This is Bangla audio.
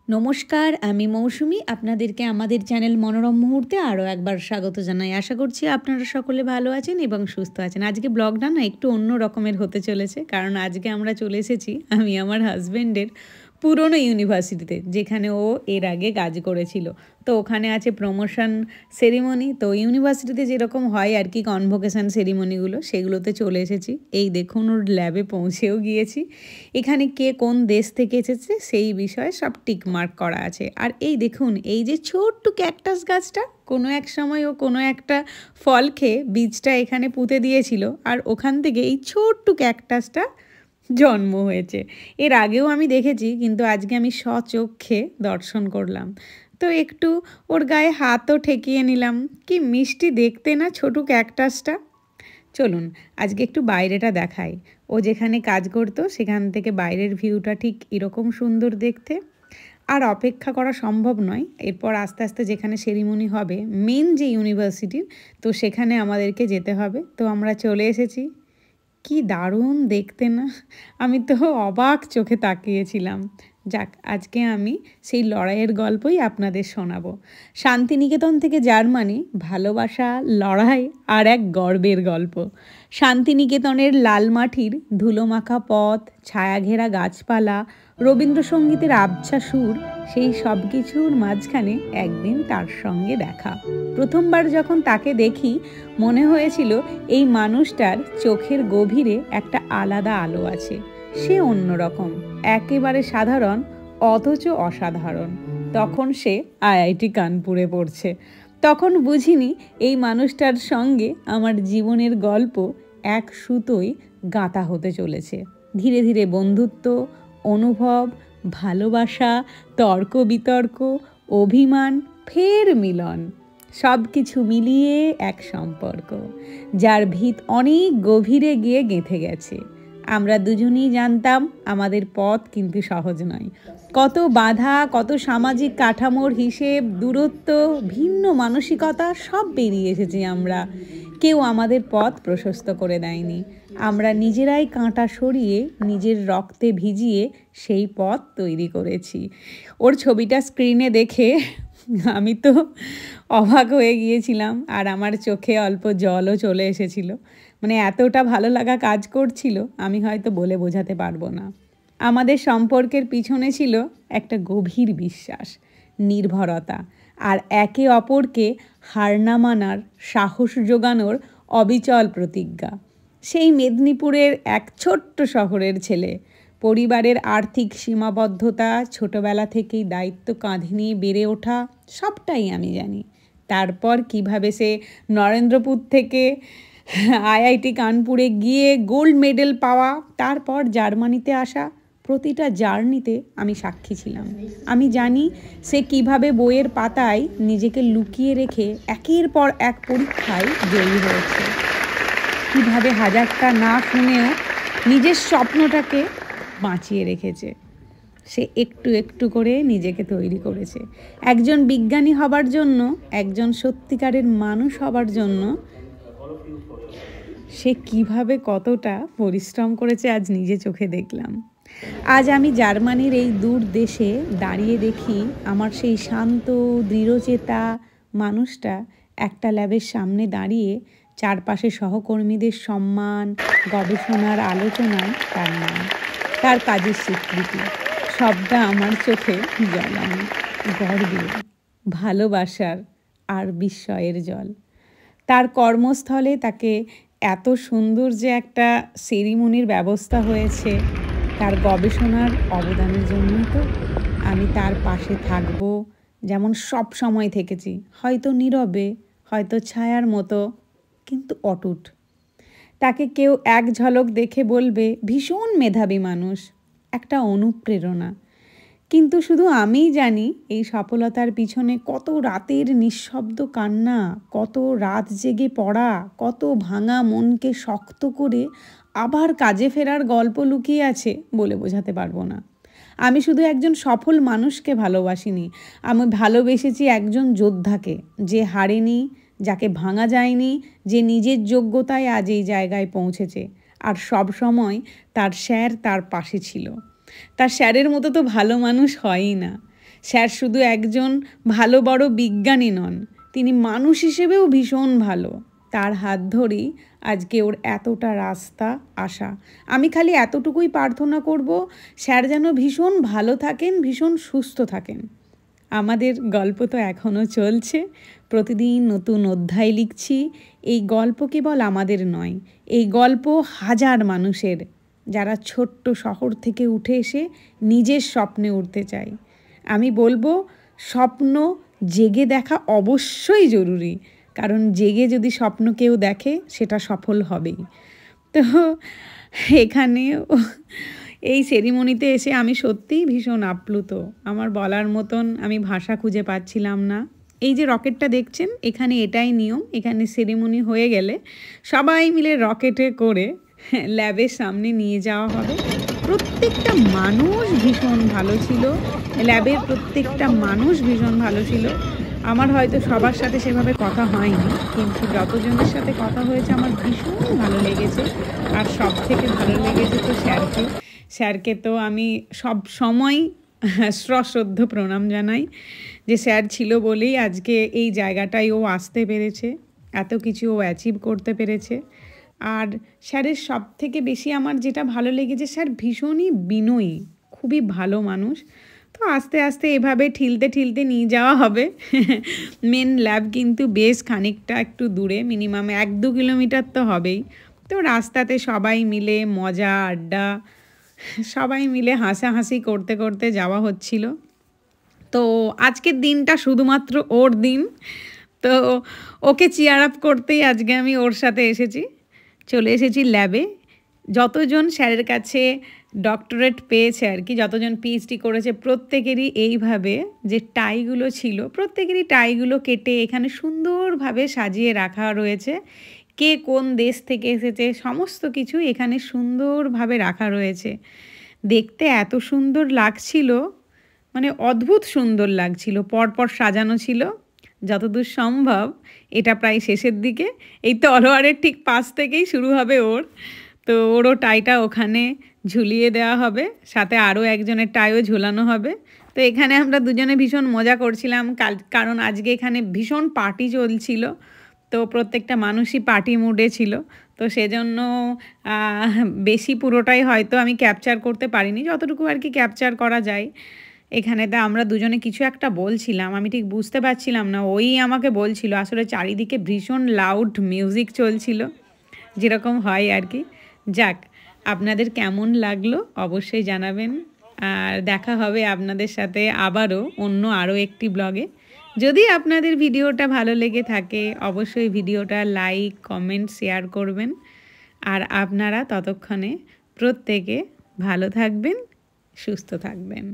নমস্কার, আমি মৌসুমি। আপনাদেরকে আমাদের চ্যানেল মনোরম মুহূর্তে আরও একবার স্বাগত জানাই। আশা করছি আপনারা সকলে ভালো আছেন এবং সুস্থ আছেন। আজকে ব্লগটা না একটু অন্য রকমের হতে চলেছে, কারণ আজকে আমরা চলে এসেছি আমি আমার হাজব্যান্ডের পুরনো ইউনিভার্সিটিতে, যেখানে ও এর আগে কাজ করেছিল। তো ওখানে আছে প্রমোশন সেরিমনি। তো ইউনিভার্সিটিতে যেরকম হয় আর কি কনভোকেশন সেরিমনিগুলো, সেগুলোতে চলে এসেছি। এই দেখুন, ওর ল্যাবে পৌঁছেও গিয়েছি। এখানে কে কোন দেশ থেকে এসেছে সেই বিষয়ে সব টিক মার্ক করা আছে। আর এই দেখুন, এই যে ছোট্ট ক্যাকটাস গাছটা, কোনো এক সময় ও কোনো একটা ফল খেয়ে বীজটা এখানে পুঁতে দিয়েছিল, আর ওখান থেকে এই ছোট্ট ক্যাকটাসটা জন্ম হয়েছে। এর আগেও আমি দেখেছি, কিন্তু আজকে আমি স্বচক্ষে দর্শন করলাম। তো একটু ওর গায়ে হাতও ঠেকিয়ে নিলাম। কি মিষ্টি দেখতে না ছোট ক্যাকটাসটা। চলুন আজকে একটু বাইরেটা দেখাই। ও যেখানে কাজ করতো সেখান থেকে বাইরের ভিউটা ঠিক এরকম সুন্দর দেখতে। আর অপেক্ষা করা সম্ভব নয়, এরপর আস্তে আস্তে যেখানে সেরিমনি হবে, মেন যে ইউনিভার্সিটির, তো সেখানে আমাদেরকে যেতে হবে। তো আমরা চলে এসেছি। কি দারুণ দেখতে না, আমি তো অবাক চোখে তাকিয়েছিলাম। যাক, আজকে আমি সেই লড়াইয়ের গল্পই আপনাদের শোনাবো। শান্তিনিকেতন থেকে জার্মানি, ভালোবাসা, লড়াই আর এক গর্বের গল্প। শান্তিনিকেতনের লাল মাটির ধুলোমাখা পথ, ছায়াঘেরা গাছপালা, রবীন্দ্রসঙ্গীতের আবছা সুর, সেই সব কিছুর মাঝখানে একদিন তার সঙ্গে দেখা। প্রথমবার যখন তাকে দেখি, মনে হয়েছিল এই মানুষটার চোখের গভীরে একটা আলাদা আলো আছে। সে অন্যরকম, একেবারে সাধারণ অথচ অসাধারণ। তখন সে আইআইটি কানপুরে পড়ছে। তখন বুঝিনি এই মানুষটার সঙ্গে আমার জীবনের গল্প এক সুতোয় গাঁথা হতে চলেছে। ধীরে ধীরে বন্ধুত্ব, অনুভব, ভালোবাসা, তর্ক বিতর্ক, অভিমান, ফের মিলন, সব কিছু মিলিয়ে এক সম্পর্ক, যার ভিত অনেক গভীরে গিয়ে গেঁথে গেছে। আমরা দুজনেই জানতাম আমাদের পথ কিন্তু সহজ নয়। কত বাধা, কত সামাজিক কাঠামোর হিসেব, দূরত্ব, ভিন্ন মানসিকতা সব পেরিয়ে এসেছি আমরা। কেউ আমাদের পথ প্রশস্ত করে দেয়নি। আমরা নিজেরাই কাঁটা সরিয়ে, নিজের রক্তে ভিজিয়ে সেই পথ তৈরি করেছি। ওর ছবিটা স্ক্রিনে দেখে আমি তো অবাক হয়ে গিয়েছিলাম, আর আমার চোখে অল্প জলও চলে এসেছিল। মানে এতটা ভালো লাগা কাজ করছিল, আমি হয়তো বলে বোঝাতে পারবো না। আমাদের সম্পর্কের পিছনে ছিল একটা গভীর বিশ্বাস, নির্ভরতা, আর একে অপরকে হার না মানার সাহস জোগানোর অবিচল প্রতিজ্ঞা। সেই মেদিনীপুরের এক ছোট্ট শহরের ছেলে, পরিবারের আর্থিক সীমাবদ্ধতা, ছোটবেলা থেকেই দায়িত্ব কাঁধে নিয়ে বেড়ে ওঠা, সবটাই আমি জানি। তারপর কিভাবে সে নরেন্দ্রপুর থেকে আইআইটি কানপুরে গিয়ে গোল্ড মেডেল পাওয়া, তারপর জার্মানিতে আসা, প্রতিটা জার্নিতে আমি সাক্ষী ছিলাম। আমি জানি সে কিভাবে বইয়ের পাতায় নিজেকে লুকিয়ে রেখে একের পর এক পরীক্ষায় জয়ী হয়েছে। কিভাবে হাজারটা না শুনেও নিজের স্বপ্নটাকে বাঁচিয়ে রেখেছে। সে একটু একটু করে নিজেকে তৈরি করেছে একজন বিজ্ঞানী হবার জন্য, একজন সত্যিকারের মানুষ হবার জন্য। সে কিভাবে কতটা পরিশ্রম করেছে আজ নিজে চোখে দেখলাম। আজ আমি জার্মানির এই দূর দেশে দাঁড়িয়ে দেখি আমার সেই শান্ত দৃঢ়চেতা মানুষটা একটা ল্যাবের সামনে দাঁড়িয়ে চারপাশে সহকর্মীদের সম্মান, গবেষণার আলোচনায় তার নাম, তার কাজের স্বীকৃতি, সবটা আমার চোখে জলানো, গর্বের, ভালোবাসার আর বিস্ময়ের জল। তার কর্মস্থলে তাকে এত সুন্দর যে একটা সেরিমনির ব্যবস্থা হয়েছে, তার গবেষণার অবদানের জন্যই তো আমি তার পাশে থাকব, যেমন সব সময় থেকেছি। হয়তো নীরবে, হয়তো ছায়ার মতো, কিন্তু অটুট। তাকে কেউ এক ঝলক দেখে বলবে ভীষণ মেধাবী মানুষ, একটা অনুপ্রেরণা। কিন্তু শুধু আমিই জানি এই সফলতার পিছনে কত রাতের নিঃশব্দ কান্না, কত রাত জেগে পড়া, কত ভাঙা মনকে শক্ত করে আবার কাজে ফেরার গল্প লুকিয়ে আছে বলে বোঝাতে পারবো না। আমি শুধু একজন সফল মানুষকে ভালোবাসিনি, আমি ভালোবেসেছি একজন যোদ্ধাকে, যে হারেনি, যাকে ভাঙা যায়নি, যে নিজের যোগ্যতায় আজ এই জায়গায় পৌঁছেছে। আর সব সময় তার স্যার তার পাশে ছিল। তার স্যারের মতো তো ভালো মানুষ হয়ই না। স্যার শুধু একজন ভালো বড় বিজ্ঞানী নন, তিনি মানুষ হিসেবেও ভীষণ ভালো। তার হাত ধরেই আজকে ওর এতটা রাস্তা আসা। আমি খালি এতটুকুই প্রার্থনা করব, স্যার যেন ভীষণ ভালো থাকেন, ভীষণ সুস্থ থাকেন। আমাদের গল্প তো এখনও চলছে, প্রতিদিন নতুন অধ্যায় লিখছি। এই গল্প কেবল আমাদের নয়, এই গল্প হাজার মানুষের, যারা ছোট্ট শহর থেকে উঠে এসে নিজের স্বপ্নে উঠতে চায়। আমি বলবো, স্বপ্ন জেগে দেখা অবশ্যই জরুরি, কারণ জেগে যদি স্বপ্ন কেউ দেখে সেটা সফল হবেই। তো এখানে এই সেরিমনিতে এসে আমি সত্যিই ভীষণ আপ্লুত। আমার বলার মতন আমি ভাষা খুঁজে পাচ্ছিলাম না। এই যে রকেটটা দেখছেন, এখানে এটাই নিয়ম, এখানে সেরিমনি হয়ে গেলে সবাই মিলে রকেটে করে ল্যাবের সামনে নিয়ে যাওয়া হবে। প্রত্যেকটা মানুষ ভীষণ ভালো ছিল, ল্যাবের প্রত্যেকটা মানুষ ভীষণ ভালো ছিল। আমার হয়তো সবার সাথে সেভাবে কথা হয়নি, কিন্তু যতজনের সাথে কথা হয়েছে আমার ভীষণ ভালো লেগেছে। আর সব থেকে ভালো লেগেছে তো স্যারকে তো আমি সব সময় সশ্রদ্ধ প্রণাম জানাই, যে স্যার ছিল বলেই আজকে এই জায়গাটায় ও আসতে পেরেছে, এত কিছু ও অ্যাচিভ করতে পেরেছে। আর স্যারের সব থেকে বেশি আমার যেটা ভালো লেগেছে, স্যার ভীষণই বিনয়ী, খুবই ভালো মানুষ। তো আস্তে আস্তে এভাবে ঠিলতে ঠিলতে নিয়ে যাওয়া হবে। মেন ল্যাব কিন্তু বেশ খানিকটা একটু দূরে, মিনিমাম 1-2 কিলোমিটার তো হবেই। তো রাস্তাতে সবাই মিলে মজা আড্ডা, সবাই মিলে হাসাহাসি করতে করতে যাওয়া হচ্ছিল। তো আজকের দিনটা শুধুমাত্র ওর দিন, তো ওকে চিয়ার আপ করতেই আজকে আমি ওর সাথে চলে এসেছি ল্যাবে। যতজন স্যারের কাছে ডক্টরেট পেয়েছে আর কি, যতজন পিএইচডি করেছে, প্রত্যেকেরই এইভাবে যে টাইগুলো ছিল, প্রত্যেকেরই টাইগুলো কেটে এখানে সুন্দরভাবে সাজিয়ে রাখা রয়েছে। কে কোন দেশ থেকে এসেছে সমস্ত কিছু এখানে সুন্দরভাবে রাখা রয়েছে। দেখতে এত সুন্দর লাগছিল, মানে অদ্ভুত সুন্দর লাগছিল, পরপর সাজানো ছিল যতদূর সম্ভব। এটা প্রায় শেষের দিকে, এই তলোয়ারের ঠিক পাশ থেকেই শুরু হবে ওর। তো ওরও টাইটা ওখানে ঝুলিয়ে দেওয়া হবে, সাথে আরও একজনের টাইও ঝুলানো হবে। তো এখানে আমরা দুজনে ভীষণ মজা করছিলাম, কারণ আজকে এখানে ভীষণ পার্টি চলছিল। তো প্রত্যেকটা মানুষই পার্টি মুডে ছিল, তো সেজন্য বেশি পুরোটাই হয়তো আমি ক্যাপচার করতে পারিনি, যতটুকু আর কি ক্যাপচার করা যায়। এখানেতে আমরা দুজনে কিছু একটা বলছিলাম, আমি ঠিক বুঝতে পারছিলাম না, ওই আমাকে বলছিল। আসলে চারিদিকে ভীষণ লাউড মিউজিক চলছিল, যেরকম হয় আর কি। যাক, আপনাদের কেমন লাগলো অবশ্যই জানাবেন, আর দেখা হবে আপনাদের সাথে আবারও অন্য আরও একটি ব্লগে। যদি আপনাদের ভিডিওটা ভালো লেগে থাকে অবশ্যই ভিডিওটা লাইক, কমেন্ট, শেয়ার করবেন। আর আপনারা ততক্ষণে প্রত্যেকে ভালো থাকবেন, সুস্থ থাকবেন।